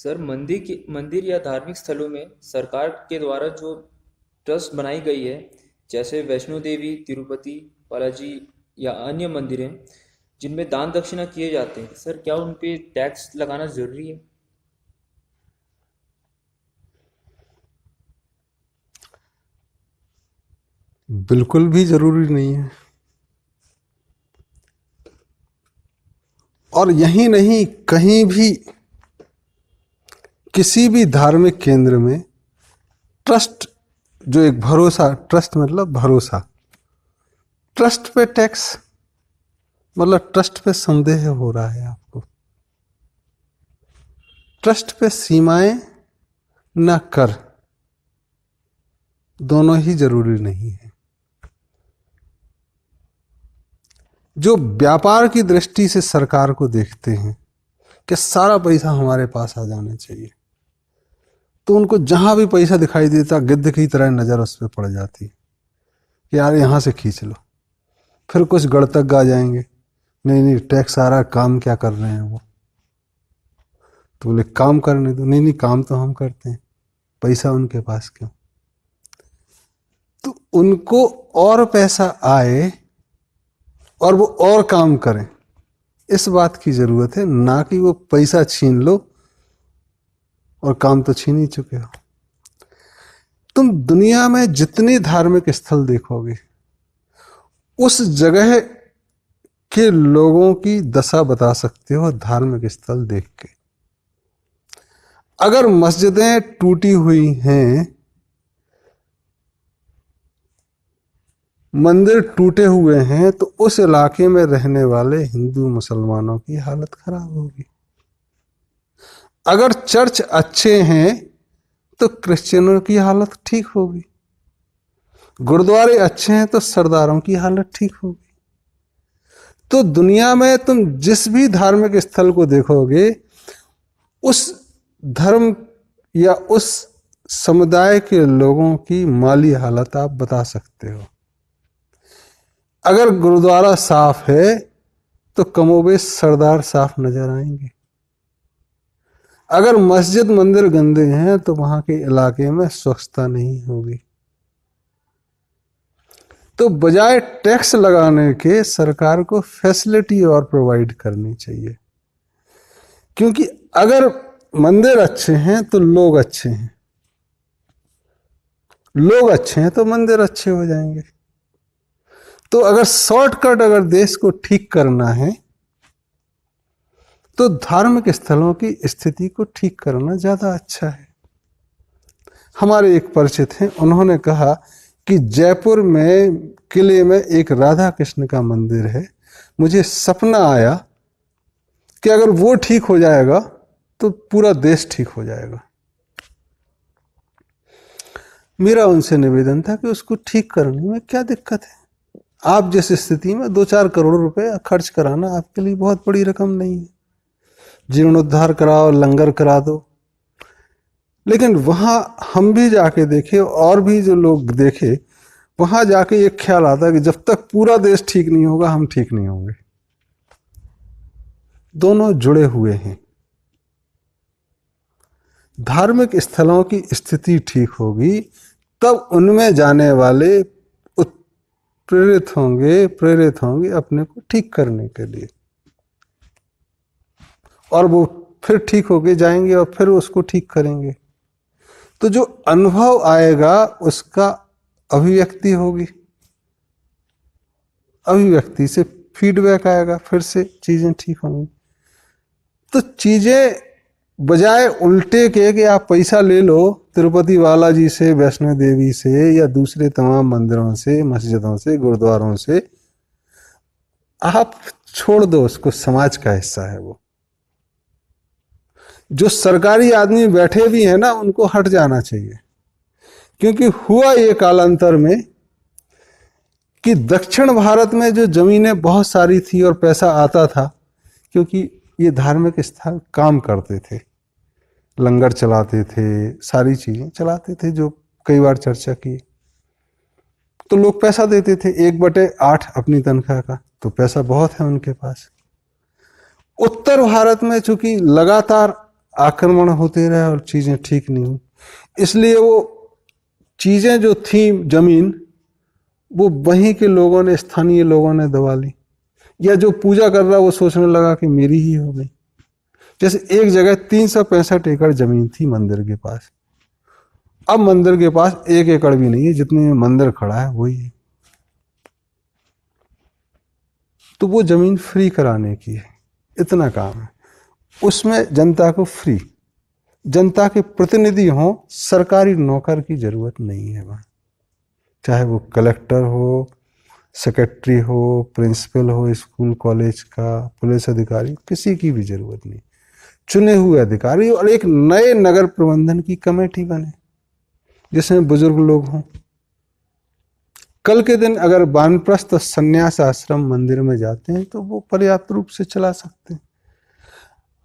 Sir, मंदिर या धार्मिक स्थलों में सरकार के द्वारा जो ट्रस्ट बनाई गई है, जैसे वैष्णो देवी, तिरुपति बालाजी या अन्य मंदिर हैं जिनमें दान दक्षिणा किए जाते हैं, सर क्या उन पे टैक्स लगाना जरूरी है? बिल्कुल भी जरूरी नहीं है। और यही नहीं, कहीं भी किसी भी धार्मिक केंद्र में ट्रस्ट, जो एक भरोसा, ट्रस्ट मतलब भरोसा, ट्रस्ट पे टैक्स मतलब ट्रस्ट पे संदेह हो रहा है आपको। ट्रस्ट पे सीमाएं न कर, दोनों ही जरूरी नहीं है। जो व्यापार की दृष्टि से सरकार को देखते हैं कि सारा पैसा हमारे पास आ जाना चाहिए, तो उनको जहां भी पैसा दिखाई देता गिद्ध की तरह नजर उस पर पड़ जाती कि यार यहां से खींच लो। फिर कुछ गणतज्ञ आ जाएंगे, नहीं नहीं टैक्स आ रहा, काम क्या कर रहे हैं वो? तो बोले काम करने दो। नहीं नहीं, काम तो हम करते हैं, पैसा उनके पास क्यों? तो उनको और पैसा आए और वो और काम करें, इस बात की जरूरत है, ना कि वो पैसा छीन लो और काम तो छीन ही चुके हो। तुम दुनिया में जितने धार्मिक स्थल देखोगे, उस जगह के लोगों की दशा बता सकते हो धार्मिक स्थल देख के। अगर मस्जिदें टूटी हुई हैं, मंदिर टूटे हुए हैं, तो उस इलाके में रहने वाले हिंदू मुसलमानों की हालत खराब होगी। अगर चर्च अच्छे हैं तो क्रिश्चियनों की हालत ठीक होगी। गुरुद्वारे अच्छे हैं तो सरदारों की हालत ठीक होगी। तो दुनिया में तुम जिस भी धार्मिक स्थल को देखोगे, उस धर्म या उस समुदाय के लोगों की माली हालत आप बता सकते हो। अगर गुरुद्वारा साफ है तो कमोबेश सरदार साफ नजर आएंगे। अगर मस्जिद मंदिर गंदे हैं तो वहां के इलाके में स्वच्छता नहीं होगी। तो बजाय टैक्स लगाने के सरकार को फैसिलिटी और प्रोवाइड करनी चाहिए, क्योंकि अगर मंदिर अच्छे हैं तो लोग अच्छे हैं, लोग अच्छे हैं तो मंदिर अच्छे हो जाएंगे। तो अगर शॉर्टकट, अगर देश को ठीक करना है तो धार्मिक स्थलों की स्थिति को ठीक करना ज्यादा अच्छा है। हमारे एक परिचित हैं, उन्होंने कहा कि जयपुर में किले में एक राधा कृष्ण का मंदिर है, मुझे सपना आया कि अगर वो ठीक हो जाएगा तो पूरा देश ठीक हो जाएगा। मेरा उनसे निवेदन था कि उसको ठीक करने में क्या दिक्कत है? आप जिस स्थिति में 2-4 करोड़ रुपए खर्च कराना आपके लिए बहुत बड़ी रकम नहीं है। जीर्णोद्धार कराओ, लंगर करा दो। लेकिन वहां हम भी जाके देखे और भी जो लोग देखे, वहां जाके एक ख्याल आता है कि जब तक पूरा देश ठीक नहीं होगा हम ठीक नहीं होंगे। दोनों जुड़े हुए हैं। धार्मिक स्थलों की स्थिति ठीक होगी तब उनमें जाने वाले प्रेरित होंगे अपने को ठीक करने के लिए, और वो फिर ठीक होके जाएंगे और फिर उसको ठीक करेंगे। तो जो अनुभव आएगा उसका अभिव्यक्ति होगी, अभिव्यक्ति से फीडबैक आएगा, फिर से चीजें ठीक होंगी। तो चीजें बजाय उल्टे के कि आप पैसा ले लो तिरुपति बालाजी से, वैष्णो देवी से या दूसरे तमाम मंदिरों से, मस्जिदों से, गुरुद्वारों से, आप छोड़ दो उसको, समाज का हिस्सा है वो। जो सरकारी आदमी बैठे भी हैं ना, उनको हट जाना चाहिए। क्योंकि हुआ ये कालांतर में कि दक्षिण भारत में जो जमीनें बहुत सारी थी और पैसा आता था, क्योंकि ये धार्मिक स्थल काम करते थे, लंगर चलाते थे, सारी चीजें चलाते थे जो कई बार चर्चा की, तो लोग पैसा देते थे 1/8 अपनी तनख्वाह का, तो पैसा बहुत है उनके पास। उत्तर भारत में चूंकि लगातार आक्रमण होते रहे और चीजें ठीक नहीं हुई। इसलिए वो चीजें जो थी जमीन, वो वहीं के लोगों ने, स्थानीय लोगों ने दबा ली, या जो पूजा कर रहा वो सोचने लगा कि मेरी ही हो गई। जैसे एक जगह 365 एकड़ जमीन थी मंदिर के पास, अब मंदिर के पास 1 एकड़ भी नहीं है, जितने में मंदिर खड़ा है वही है। तो वो जमीन फ्री कराने की है, इतना काम है उसमें। जनता को फ्री, जनता के प्रतिनिधि हों, सरकारी नौकर की जरूरत नहीं है वहां। चाहे वो कलेक्टर हो, सेक्रेटरी हो, प्रिंसिपल हो स्कूल कॉलेज का, पुलिस अधिकारी, किसी की भी जरूरत नहीं। चुने हुए अधिकारी और एक नए नगर प्रबंधन की कमेटी बने जिसमें बुजुर्ग लोग हों। कल के दिन अगर वानप्रस्थ संन्यास आश्रम मंदिर में जाते हैं तो वो पर्याप्त रूप से चला सकते हैं।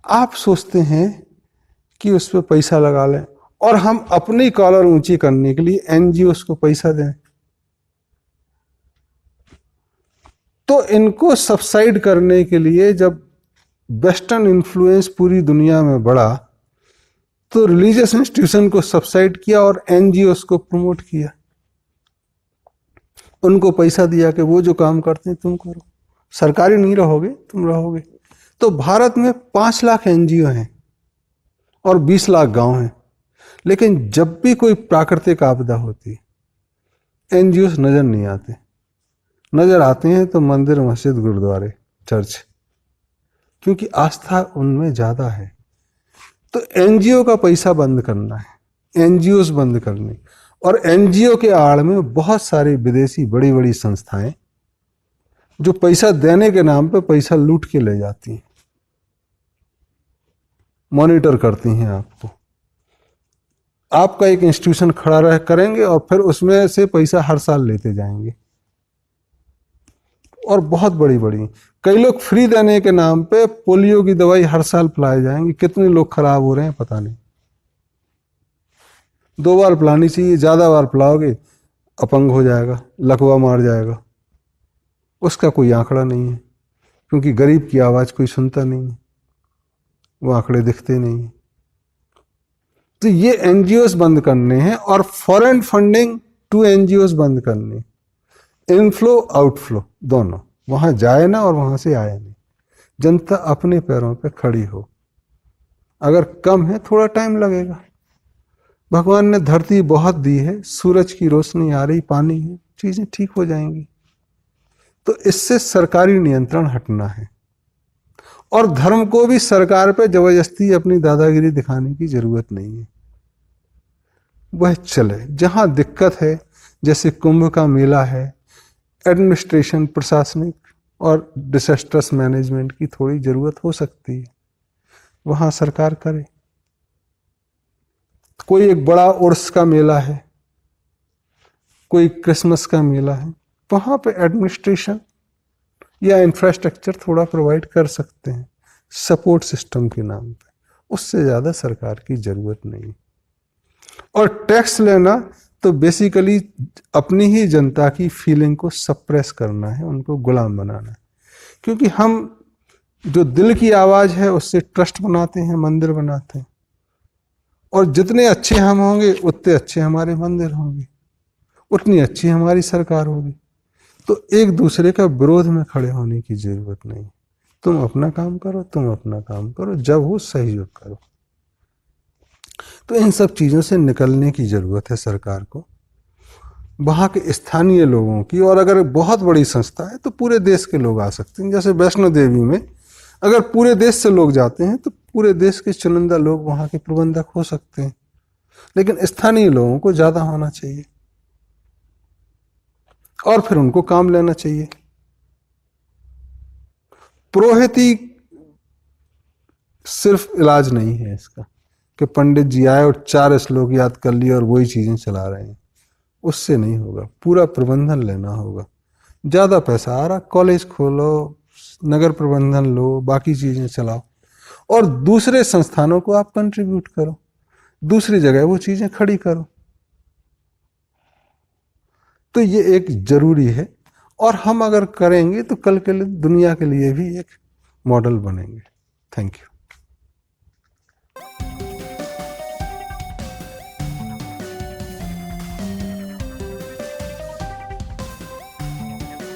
आप सोचते हैं कि उस पर पैसा लगा लें और हम अपनी कॉलर ऊंची करने के लिए एनजीओ को पैसा दें, तो इनको सब्साइड करने के लिए जब वेस्टर्न इन्फ्लुएंस पूरी दुनिया में बढ़ा तो रिलीजियस इंस्टीट्यूशन को सब्साइड किया और एनजीओ को प्रमोट किया, उनको पैसा दिया कि वो जो काम करते हैं तुम करो, सरकारी नहीं रहोगे, तुम रहोगे। तो भारत में 5 लाख एनजीओ हैं और 20 लाख गांव हैं, लेकिन जब भी कोई प्राकृतिक आपदा होती है एनजीओ नजर नहीं आते। नजर आते हैं तो मंदिर, मस्जिद, गुरुद्वारे, चर्च, क्योंकि आस्था उनमें ज्यादा है। तो एनजीओ का पैसा बंद करना है, एनजीओ बंद करने, और एनजीओ के आड़ में बहुत सारी विदेशी बड़ी बड़ी संस्थाएं जो पैसा देने के नाम पे पैसा लूट के ले जाती हैं, मॉनिटर करती हैं आपको। आपका एक इंस्टीट्यूशन खड़ा रह करेंगे और फिर उसमें से पैसा हर साल लेते जाएंगे, और बहुत बड़ी बड़ी, कई लोग फ्री देने के नाम पे पोलियो की दवाई हर साल पिलाए जाएंगे। कितने लोग खराब हो रहे हैं पता नहीं। 2 बार पिलानी चाहिए, ज्यादा बार पिलाओगे अपंग हो जाएगा, लकवा मार जाएगा। उसका कोई आंकड़ा नहीं है, क्योंकि गरीब की आवाज कोई सुनता नहीं है, वो आंकड़े दिखते नहीं है। तो ये एनजीओस बंद करने हैं और फॉरेन फंडिंग टू एनजीओस बंद करने, इनफ्लो आउटफ्लो दोनों, वहां जाए ना और वहां से आए नहीं। जनता अपने पैरों पे खड़ी हो। अगर कम है थोड़ा टाइम लगेगा, भगवान ने धरती बहुत दी है, सूरज की रोशनी आ रही, पानी है, चीजें ठीक हो जाएंगी। तो इससे सरकारी नियंत्रण हटना है, और धर्म को भी सरकार पे जबरदस्ती अपनी दादागिरी दिखाने की जरूरत नहीं है। वह चले जहां दिक्कत है, जैसे कुंभ का मेला है, एडमिनिस्ट्रेशन, प्रशासनिक और डिजास्टर्स मैनेजमेंट की थोड़ी जरूरत हो सकती है, वहां सरकार करे। कोई एक बड़ा उर्स का मेला है, कोई क्रिसमस का मेला है, वहां पे एडमिनिस्ट्रेशन या इंफ्रास्ट्रक्चर थोड़ा प्रोवाइड कर सकते हैं सपोर्ट सिस्टम के नाम पे, उससे ज्यादा सरकार की जरूरत नहीं। और टैक्स लेना तो बेसिकली अपनी ही जनता की फीलिंग को सप्रेस करना है, उनको गुलाम बनाना है। क्योंकि हम जो दिल की आवाज है उससे ट्रस्ट बनाते हैं, मंदिर बनाते हैं, और जितने अच्छे हम होंगे उतने अच्छे हमारे मंदिर होंगे, उतनी अच्छी हमारी सरकार होगी। तो एक दूसरे का विरोध में खड़े होने की जरूरत नहीं। तुम अपना काम करो, तुम अपना काम करो, जब हो सहयोग करो। तो इन सब चीजों से निकलने की जरूरत है सरकार को, वहां के स्थानीय लोगों की। और अगर बहुत बड़ी संस्था है तो पूरे देश के लोग आ सकते हैं। जैसे वैष्णो देवी में अगर पूरे देश से लोग जाते हैं तो पूरे देश के चुनिंदा लोग वहां के प्रबंधक हो सकते हैं, लेकिन स्थानीय लोगों को ज्यादा होना चाहिए और फिर उनको काम लेना चाहिए। पुरोहिती सिर्फ इलाज नहीं है इसका कि पंडित जी आए और 4 श्लोक याद कर लिए और वही चीजें चला रहे हैं, उससे नहीं होगा। पूरा प्रबंधन लेना होगा। ज्यादा पैसा आ रहा, कॉलेज खोलो, नगर प्रबंधन लो, बाकी चीजें चलाओ, और दूसरे संस्थानों को आप कंट्रीब्यूट करो, दूसरी जगह वो चीजें खड़ी करो। तो ये एक जरूरी है, और हम अगर करेंगे तो कल के लिए दुनिया के लिए भी एक मॉडल बनेंगे। Thank you.